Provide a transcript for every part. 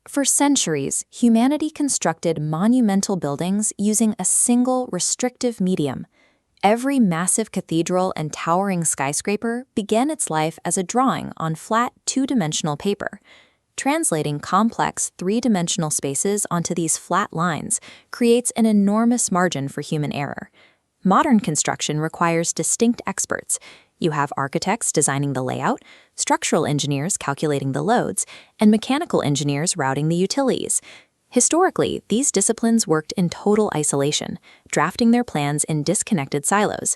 For centuries, humanity constructed monumental buildings using a single restrictive medium. Every massive cathedral and towering skyscraper began its life as a drawing on flat, two-dimensional paper. Translating complex, three-dimensional spaces onto these flat lines creates an enormous margin for human error. Modern construction requires distinct experts. You have architects designing the layout, structural engineers calculating the loads, and mechanical engineers routing the utilities. Historically, these disciplines worked in total isolation, drafting their plans in disconnected silos.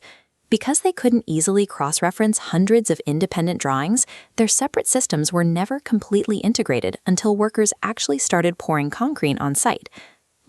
Because they couldn't easily cross-reference hundreds of independent drawings, their separate systems were never completely integrated until workers actually started pouring concrete on site.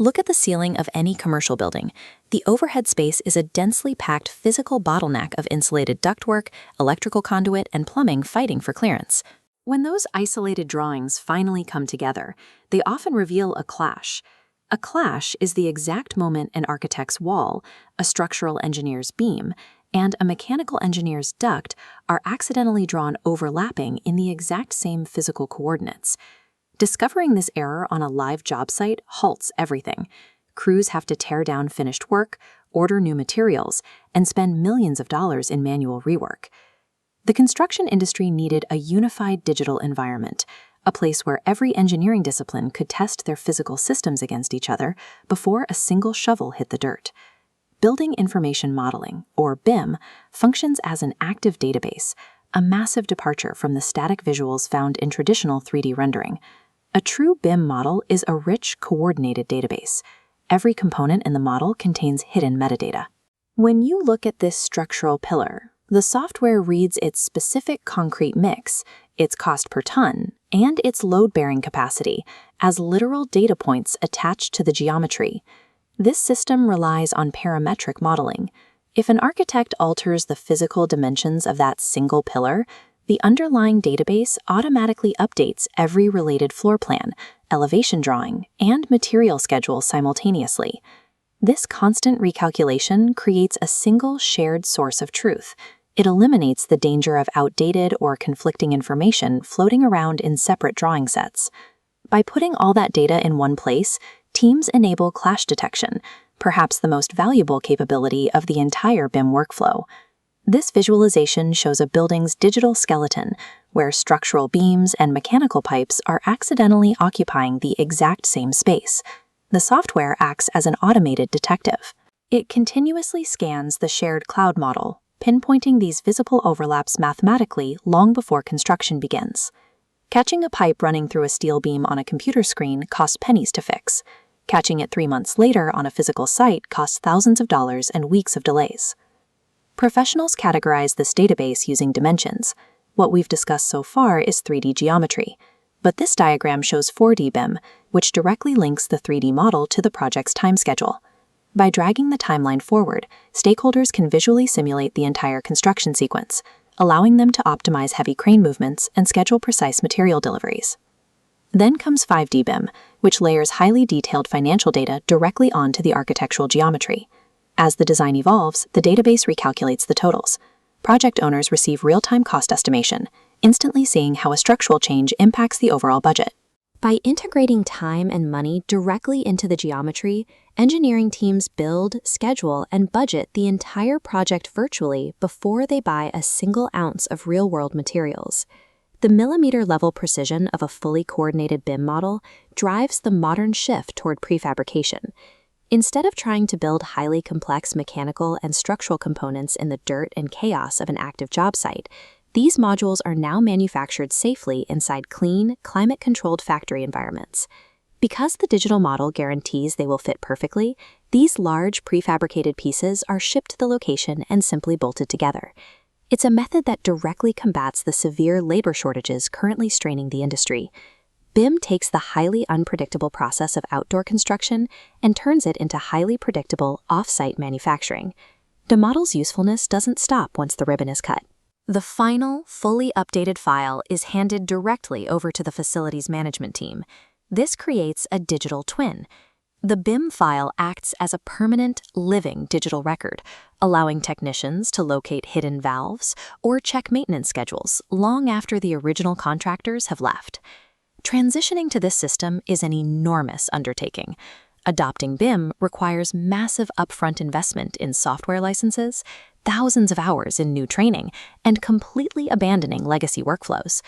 Look at the ceiling of any commercial building. The overhead space is a densely packed physical bottleneck of insulated ductwork, electrical conduit, and plumbing fighting for clearance. When those isolated drawings finally come together, they often reveal a clash. A clash is the exact moment an architect's wall, a structural engineer's beam, and a mechanical engineer's duct are accidentally drawn overlapping in the exact same physical coordinates. Discovering this error on a live job site halts everything. Crews have to tear down finished work, order new materials, and spend millions of dollars in manual rework. The construction industry needed a unified digital environment, a place where every engineering discipline could test their physical systems against each other before a single shovel hit the dirt. Building Information Modeling, or BIM, functions as an active database, a massive departure from the static visuals found in traditional 3D rendering. A true BIM model is a rich, coordinated database. Every component in the model contains hidden metadata. When you look at this structural pillar, the software reads its specific concrete mix, its cost per ton, and its load-bearing capacity as literal data points attached to the geometry. This system relies on parametric modeling. If an architect alters the physical dimensions of that single pillar, the underlying database automatically updates every related floor plan, elevation drawing, and material schedule simultaneously. This constant recalculation creates a single shared source of truth. It eliminates the danger of outdated or conflicting information floating around in separate drawing sets. By putting all that data in one place, teams enable clash detection, perhaps the most valuable capability of the entire BIM workflow. This visualization shows a building's digital skeleton, where structural beams and mechanical pipes are accidentally occupying the exact same space. The software acts as an automated detective. It continuously scans the shared cloud model, pinpointing these visible overlaps mathematically long before construction begins. Catching a pipe running through a steel beam on a computer screen costs pennies to fix. Catching it 3 months later on a physical site costs thousands of dollars and weeks of delays. Professionals categorize this database using dimensions. What we've discussed so far is 3D geometry, but this diagram shows 4D BIM, which directly links the 3D model to the project's time schedule. By dragging the timeline forward, stakeholders can visually simulate the entire construction sequence, allowing them to optimize heavy crane movements and schedule precise material deliveries. Then comes 5D BIM, which layers highly detailed financial data directly onto the architectural geometry. As the design evolves, the database recalculates the totals. Project owners receive real-time cost estimation, instantly seeing how a structural change impacts the overall budget. By integrating time and money directly into the geometry, engineering teams build, schedule, and budget the entire project virtually before they buy a single ounce of real-world materials. The millimeter-level precision of a fully coordinated BIM model drives the modern shift toward prefabrication. Instead of trying to build highly complex mechanical and structural components in the dirt and chaos of an active job site, these modules are now manufactured safely inside clean, climate-controlled factory environments. Because the digital model guarantees they will fit perfectly, these large prefabricated pieces are shipped to the location and simply bolted together. It's a method that directly combats the severe labor shortages currently straining the industry. BIM takes the highly unpredictable process of outdoor construction and turns it into highly predictable off-site manufacturing. The model's usefulness doesn't stop once the ribbon is cut. The final, fully updated file is handed directly over to the facilities management team. This creates a digital twin. The BIM file acts as a permanent, living digital record, allowing technicians to locate hidden valves or check maintenance schedules long after the original contractors have left. Transitioning to this system is an enormous undertaking. Adopting BIM requires massive upfront investment in software licenses, thousands of hours in new training, and completely abandoning legacy workflows.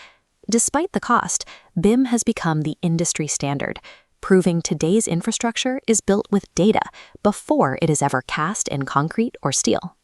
Despite the cost, BIM has become the industry standard, proving today's infrastructure is built with data before it is ever cast in concrete or steel.